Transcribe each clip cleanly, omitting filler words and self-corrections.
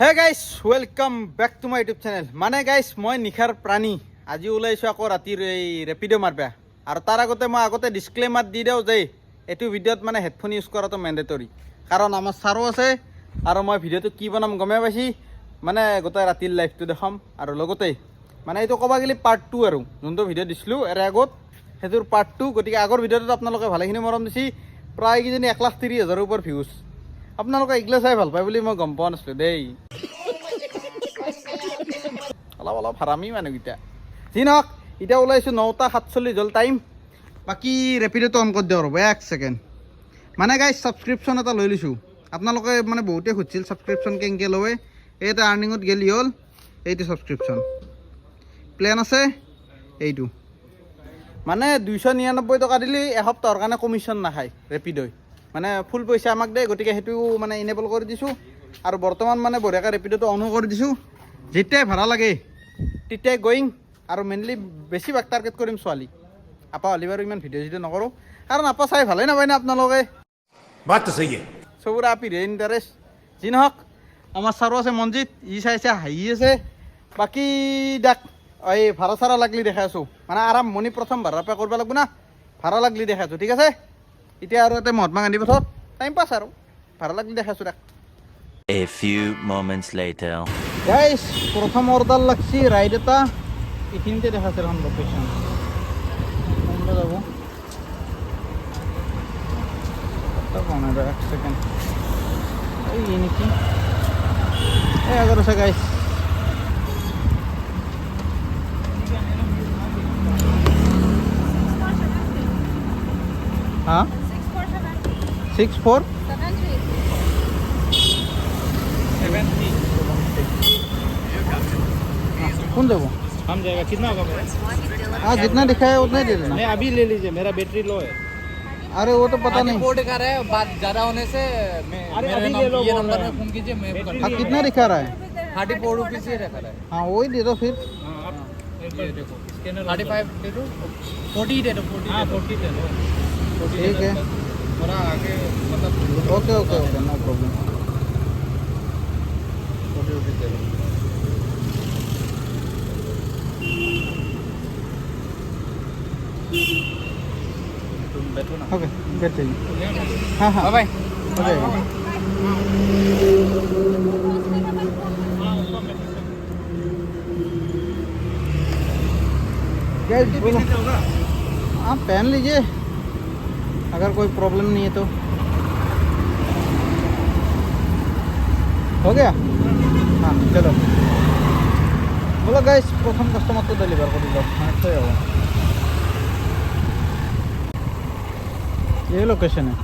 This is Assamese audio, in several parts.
হে guys welcome back to my YouTube channel. মানে গাইজ মই নিশাৰ প্ৰাণী আজি ওলাইছোঁ আকৌ ৰাতিৰ এই ৰেপিড' মাৰবা। আৰু তাৰ আগতে ডিছক্লেমাৰ দি দিওঁ যে এইটো ভিডিঅ'ত মানে হেডফোন ইউজ কৰাটো মেণ্ডেটৰী, কাৰণ আমাৰ ছাৰো আছে আৰু মই ভিডিঅ'টো কি বনাম গমে পাইছি। মানে গোটেই ৰাতিৰ লাইফটো দেখাম আৰু লগতে মানে এইটো ক'ব গ'লে পাৰ্ট 2 আৰু যোনটো ভিডিঅ' দিছিলোঁ এৰে আগত সেইটোৰ পাৰ্ট 2। গতিকে আগৰ ভিডিঅ'টোত আপোনালোকে ভালেখিনি মৰম দিছি, প্ৰায় কিজানি 1,30,000ৰ ওপৰ ভিউজ। আপোনালোকে এইগিলা চাই ভাল পায় বুলি মই গম পোৱা নাছিলোঁ দেই। অলপ হাৰামি মানুহকেইটা যি নহওক, এতিয়া ওলাইছোঁ 9:47 হ'ল টাইম। বাকী ৰেপিড'টো অন কৰি দিওঁ ৰ'ব এক ছেকেণ্ড। মানে গাইজ ছাবস্ক্ৰিপশ্যন এটা লৈ লৈছোঁ। আপোনালোকে মানে বহুতে সুধিছিল ছাবস্ক্ৰিপশ্যন কেনেকৈ লয়। এইটো আৰ্নিঙত গেলি হ'ল, এইটো ছাবস্ক্ৰিপশ্যন প্লেন আছে এইটো। মানে 299 টকা দিলে এসপ্তাহৰ কাৰণে কমিশ্যন নাখায় ৰেপিড'ই, মানে ফুল পইচা আমাক দিয়ে। গতিকে সেইটো মানে ইনেবল কৰি দিছোঁ আৰু বৰ্তমান মানে বঢ়িয়াকৈ ৰেপিড'টো অনো কৰি দিছোঁ। যেতিয়াই ভাড়া লাগে তেতিয়াই গয়িং, আৰু মেইনলি বেছিভাগ টাৰ্গেট কৰিম ছোৱালী। আপা হ'লে বাৰু ইমান ভিডিঅ' চিডিঅ' নকৰোঁ, কাৰণ আপা চাই ভালেই নাপায় না আপোনালোকে। চবৰে আপিৰে ইণ্টাৰেষ্ট। যি নহওক, আমাৰ ছাৰো আছে মনজিত, ই চাইছে হাঁহি আছে। বাকী দেখ এই ভাড়া চাড়া লাগলি দেখাই আছোঁ, মানে আৰম্ভণি প্ৰথম ভাড়া পে কৰিব লাগিব না। ভাড়া লাগলি দেখাই আছোঁ, ঠিক আছে। এতিয়া আৰু এটা মহাত্মা গান্ধী পথত টাইম পাছ আৰু ভাড়া লাগলি দেখাই আছোঁ দেখ। A few moments later. Guys প্ৰথম অৰ্ডাৰ লাগছি ৰাইড এটা, এইখিনিতে দেখাইছে এখন লোকেশ্যন। যাব এক ছেকেণ্ড, এই নেকি এই আগত আছে গাইজ। হা 6473 कौन जाओ? हम जाएगा। कितना होगा मेरा? हाँ जितना दिखा है उतना ही दे देना। नहीं अभी ले लीजिए, मेरा बैटरी लो है। अरे वो तो पता नहीं। कोड कर रहा है, बात ज्यादा होने से अरे अभी ले लो, ये बोल नंबर रहा में है। फोन कीजिए, मैं हाँ कितना दिखा रहा है? 34 रुपीज ही रखा रहा है। हाँ वही दे दो फिर। हाँ, आप एक ये बार देखो स्कैनर 35 दे दो, 40 दे दो, 40 हाँ दे दो। 40 दे दो। 40 ठीक दे है, दो। थोड़ा आगे मतलब okay okay okay no problem. 40 rupees दे दो। तुम बैठो ना। ओके बैठ जाइए। हाँ हाँ बाय हो जाएगा। गाइस बोलो, आप पहन लीजिए अगर कोई प्रॉब्लम नहीं है तो। हो गया हाँ चलो बोलो गाइस, प्रथम कस्टमर तो डिलीवर कर दो। ये लोकेशन है,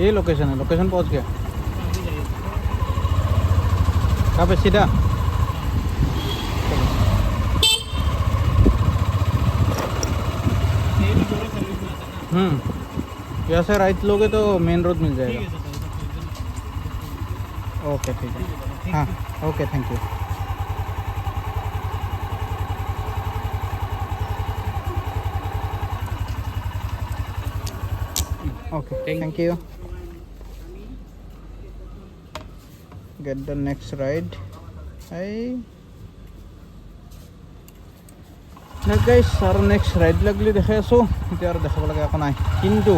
ये लोकेशन है, लोकेशन पहुंच गया। कहाँ पे? सीधा यहाँ से राइट लोगे तो मेन रोड मिल जाएगा। ओके ठीक है, हाँ okay thank you. Okay, thank you. Get the next ride. Hey. না গাইস আর নেক্সট রাইড লাগলি দেখাই আছোঁ। এতিয়া আৰু দেখাব লাগে একো নাই, কিন্তু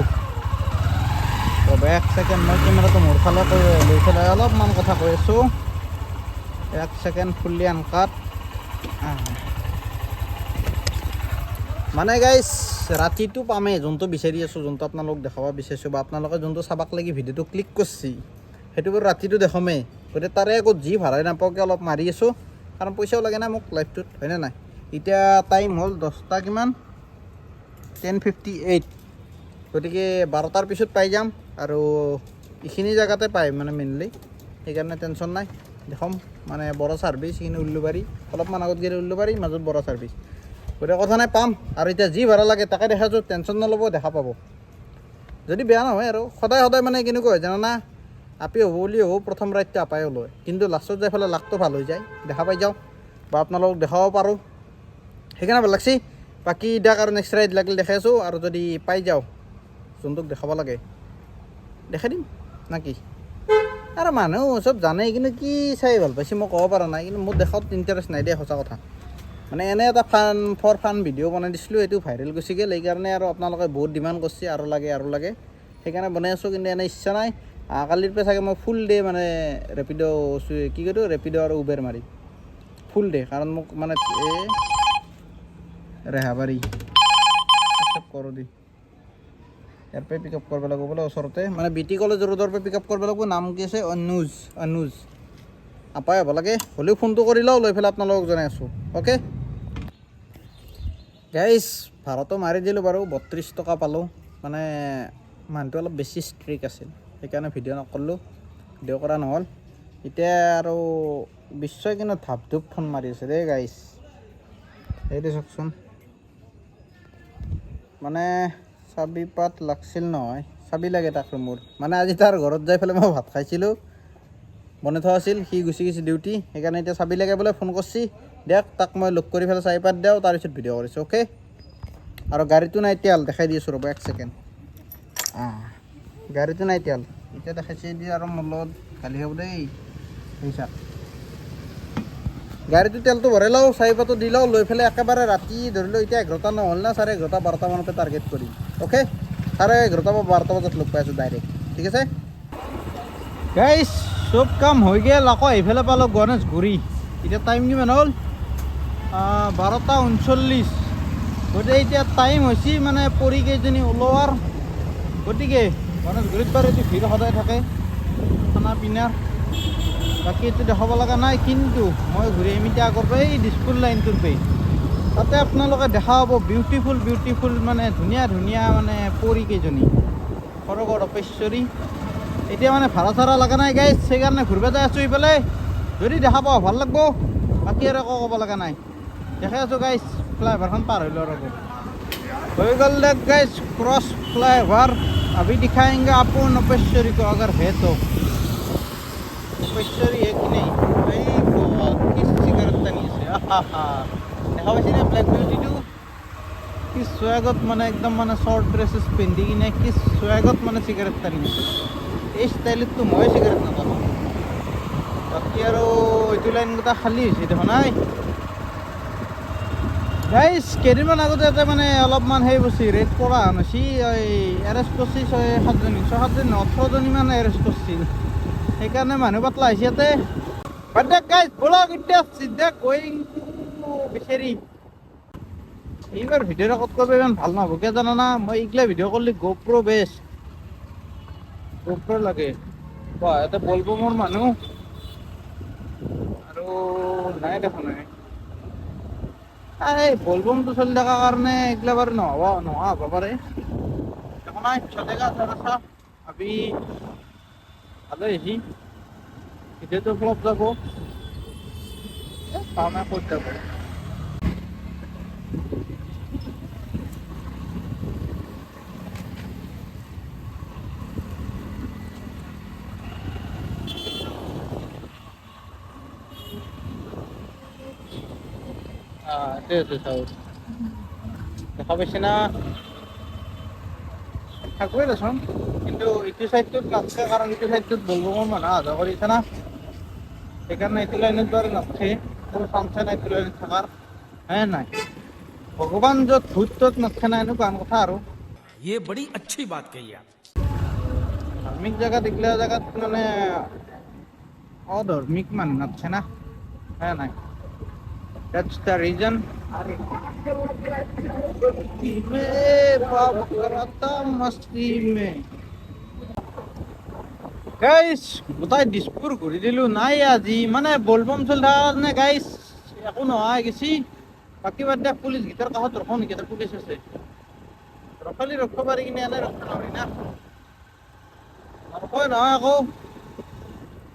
ৰ'ব এক ছেকেণ্ড, মই কেমেৰাটো মোৰ ফালে লৈ পেলাই অলপমান কথা কৈ আছোঁ। এক ছেকেণ্ড, ফুল্লি আনকাট। মানে গাইছ ৰাতিটো পামেই যোনটো বিচাৰি আছোঁ, যোনটো আপোনালোক দেখাব বিচাৰিছোঁ, বা আপোনালোকে যোনটো চাবাক লাগি ভিডিঅ'টো ক্লিক কৰিছে সেইটো বাৰু ৰাতিটো দেখামেই। গতিকে তাৰে আগত যি ভাড়াই নাপাওঁকৈ অলপ মাৰি আছোঁ, কাৰণ পইচাও লাগে না মোক লাইফটোত, হয়নে নাই। এতিয়া টাইম হ'ল 10টা কিমান 10:58। গতিকে 12টাৰ পিছত পাই যাম, আৰু এইখিনি জেগাতে পাই মানে মেইনলি, সেইকাৰণে টেনশ্যন নাই। দেখাম মানে বড় ছাৰ্ভিচ, এইখিনি উল্লুবাৰী, অলপমান আগত গেলে উল্লুবাৰী, মাজত বড় ছাৰ্ভিচ। গতিকে কথা নাই, পাম। আৰু এতিয়া যি ভাড়া লাগে তাকে দেখাইছোঁ, টেনশ্যন নল'ব, দেখা পাব। যদি বেয়া নহয় আৰু সদায় মানে কেনেকুৱা হয় জানানা, আপি হ'ব বুলি হ'ব প্ৰথম ৰাইডটো আপায়ো লয়, কিন্তু লাষ্টত যাই পেলাই লাকটো ভাল হৈ যায়, দেখা পাই যাওঁ বা আপোনালোকক দেখাব পাৰোঁ, সেইকাৰণে ভাল লাগছি। বাকি ইদাক আৰু নেক্সট ৰাইড লাগিলে দেখাই আছোঁ, আৰু যদি পাই যাওঁ যোনটোক দেখাব লাগে দেখাই দিম না কি। আৰু মানুহ চব জানেই কিন্তু কি চাই ভাল পাইছে মই ক'ব পৰা নাই কিন্তু মোৰ দেখাত ইণ্টাৰেষ্ট নাই দেই সঁচা কথা মানে এনে এটা ফান ভিডিঅ' বনাই দিছিলোঁ এইটো ভাইৰেল গুচি গ'ল এইকাৰণে আৰু আপোনালোকে বহুত ডিমাণ্ড কৰিছে আৰু লাগে সেইকাৰণে বনাই আছোঁ কিন্তু এনে ইচ্ছা নাই কালিৰ পৰা চাগে মই ফুল ডে মানে ৰেপিড' কি কয় ৰেপিড' আৰু উবেৰ মাৰি ফুল ডে কাৰণ মোক মানে এই ৰেহাবাৰী কৰোঁ দি ইয়াৰ পৰা পিক আপ কৰিব লাগিব বোলে ওচৰতে মানে বি টি কলেজ ৰোডৰ পৰা পিক আপ কৰিব লাগিব নাম কি আছে অনুজ আপাই হ'ব লাগে হ'লেও ফোনটো কৰি লওঁ লৈ পেলাই আপোনালোকক জনাই আছোঁ অ'কে গাইজ ভাড়াটো মাৰি দিলোঁ বাৰু 32 টকা পালোঁ মানে মানুহটো অলপ বেছি ষ্ট্ৰিক আছিল সেইকাৰণে ভিডিঅ' নকৰিলোঁ ভিডিঅ' কৰা নহ'ল এতিয়া আৰু বিশ্বই কিন্তু ধাপ ধুপ ফোন মাৰি আছে দেই গাইজ এইটো চাওকচোন মানে চাবি পাত লাগছিল নহয় চাবি লাগে তাক মোৰ মানে আজি তাৰ ঘৰত যাই পেলাই মই ভাত খাইছিলোঁ বনাই থোৱা আছিল সি গুচি গৈছে ডিউটি সেইকাৰণে এতিয়া চাবি লাগে বোলে ফোন কৰিছে দিয়ক তাক মই লগ কৰি পেলাই চাবি পাত দিওঁ তাৰপিছত ভিডিঅ' কৰিছোঁ অ'কে আৰু গাড়ীটো নাই তেল দেখাই দি আছোঁ ৰ'ব 1 ছেকেণ্ড গাড়ীটো নাই তেল এতিয়া দেখাইছে দি আৰু মোৰ লগত গালি হ'ব দেই পইচা গাড়ীটো তেলটো ভৰাই লওঁ চাবি পাতটো দি লওঁ লৈ পেলাই একেবাৰে ৰাতি ধৰি লওঁ এতিয়া 11টা নহ'ল না 11:30 12টা মানতে টাৰ্গেট কৰিম অ'কে 11:30 বা 12টা বজাত লগ পাই আছোঁ ডাইৰেক্ট ঠিক আছে গাইজ চব কাম হৈ গ'ল আকৌ এইফালে পালোঁ গণেশগুৰি এতিয়া টাইম কিমান হ'ল 12:39 গতিকে এতিয়া টাইম হৈছে মানে পৰিকেইজনী ওলোৱাৰ গতিকে গণেশগুৰিত বাৰু এইটো ভিৰ সদায় থাকে খানা পিনাৰ বাকী এইটো দেখাব লগা নাই কিন্তু মই ঘূৰি আহিম এতিয়া আগৰ পৰা এই দিছপুৰ লাইনটোৰ পৰা তাতে আপোনালোকে দেখা পাব বিউটিফুল মানে ধুনীয়া মানে পৰিকেইজনী সৰগৰ অপেশ্বৰী এতিয়া মানে ভাড়া চাড়া লগা নাই গাইজ সেইকাৰণে ঘূৰিব যাই আছোঁ এইফালে যদি দেখা পাওঁ ভাল লাগব বাকী আৰু একো ক'ব লগা নাই দেখাই আছোঁ গাইজ ফ্লাইঅভাৰখন পাৰ হৈ লওঁ ৰ'ব হৈ গ'ল দেখ गाइस क्रॉस फ्लाईओवर अभी दिखाएंगे आपको नपेश्वरी को अगर है तो नपेश्वरी है कि नहीं भाई किस सिगरेट तनी से দেখা পাইছে না ব্ল্যাক বিউটিটো কি স্বাগত মানে একদম মানে শর্ট ড্রেসেস পিন্ধি কিনে কি স্বাগত মানে সিগাৰেট টানি আছে এই ষ্টাইলততো মই সিগাৰেট নাটানো বাকী আৰু এইটো লাইন গোটা খালী হৈছে দেখোন নাই গাইজ কেইদিনমান আগতে এটা মানে অলপমান সেই বস্তু ৰেড কৰা নাছি এৰেষ্ট কৰিছে 6-7জনী 18জনী মানে এৰেষ্ট কৰিছিল সেইকাৰণে মানুহ পাতলা হৈছে ইয়াতে বাট গাইজ ব্লগ এতিয়া চিধা গোয়িং টু বিচাৰি এইবাৰ ভিডিঅ' ৰেকৰ্ড কৰিব ইমান ভাল নহ'ব কিয় জানানা মই এইগিলা ভিডিঅ' কৰিলে গোপ্ৰ' বেষ্ট গোপ্ৰ' লাগে বা ইয়াতে বলব মোৰ মানুহ আৰু নাই দেখোন এই বলবমটো চলি থকাৰ কাৰণে এইগিলা বাৰু নোহোৱা হ'ব পাৰে একো নাই চলেগা থোড়া আমি ভালো আছি ভিডিঅ'টো ফ্লপ যাব কামে ক'ত যাব দেখা পাইছে না থাকবই দেচোন কিন্তু ইটো চাইডটোত নাথাকে কাৰণ ইটো চাইডটোত বলবমৰ মানুহ অহা যোৱা কৰিছে না সেইকাৰণে এইটো লাইনত বাৰু নাথাকে কোনো চান্সে নাই এইটো লাইনত থকাৰ হে নাই ভগৱান য'ত ভূত ত'ত নাথাকে না এনেকুৱা কথা আৰু ये बड़ी अच्छी बात कही आप ধাৰ্মিক জেগাত এইগিলা জেগাত মানে অধাৰ্মিক মানুহ নাথাকে না হে নাই That's the reason. গাইজ গোটাই দিছপুৰ ঘূৰি দিলোঁ নাই আজি মানে বলবম চলি থকাৰ কাৰণে গাইজ একো নোহোৱা হৈ গৈছি বাকী বাদ দিয়া পুলিচ গীটাৰ কাষত ৰখো নেকি এটা পুলিচ আছে ৰখালি ৰখিব পাৰি কিনে এনেই ৰখিব নোৱাৰি না নৰখাই নহয় আকৌ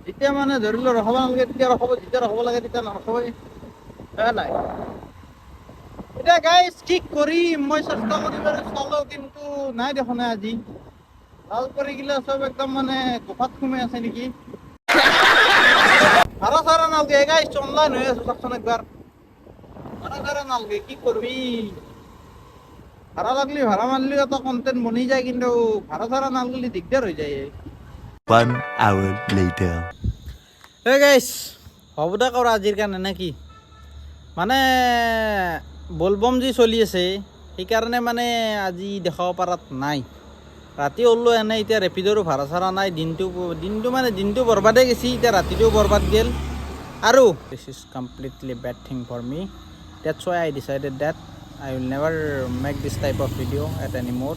যেতিয়া মানে ধৰি লওঁ ৰখাব নালাগে তেতিয়া ৰখাব যেতিয়া ৰখাব লাগে তেতিয়া নৰখাবই নাই এতিয়া গাইজ কি কৰিম মই চেষ্টা কৰি চালোঁ কিন্তু নাই দেখোন আজি লাল কৰি গিলা চব একদম মানে গোফাত সোমাই আছে নেকি ভাড়া চাড়া নালগে গাইজ অনলাইন হৈ আছো চাওকচোন একবাৰ ভাড়া চাড়া নালগে কি কৰবি ভাড়া লাগলি ভাড়া মাৰলি এটা কণ্টেণ্ট বনি যায় কিন্তু ভাড়া চাড়া নালগলি দিগদাৰ হৈ যায় 1 hour later. এই গাইছ হ'ব দে কৰা আজিৰ কাৰণে নে কি মানে বলবম যি চলি আছে সেইকাৰণে মানে আজি দেখাব পৰাত নাই ৰাতি ওলো এনে এতিয়া ৰেপিডৰো ভাড়া চাড়া নাই দিনটো বৰবাদে গেছি এতিয়া ৰাতিটোও বৰবাদ গেল আৰু this is completely bad thing for me that's why I decided that I will never make this type of video' at anymore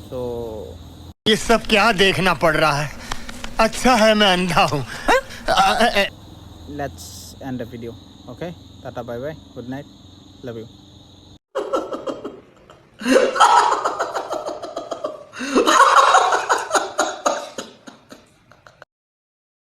so' ये सब क्या देखना पड़ रहा है अच्छा है मैं अंधा हूँ let's end the video okay tata bye bye good night love you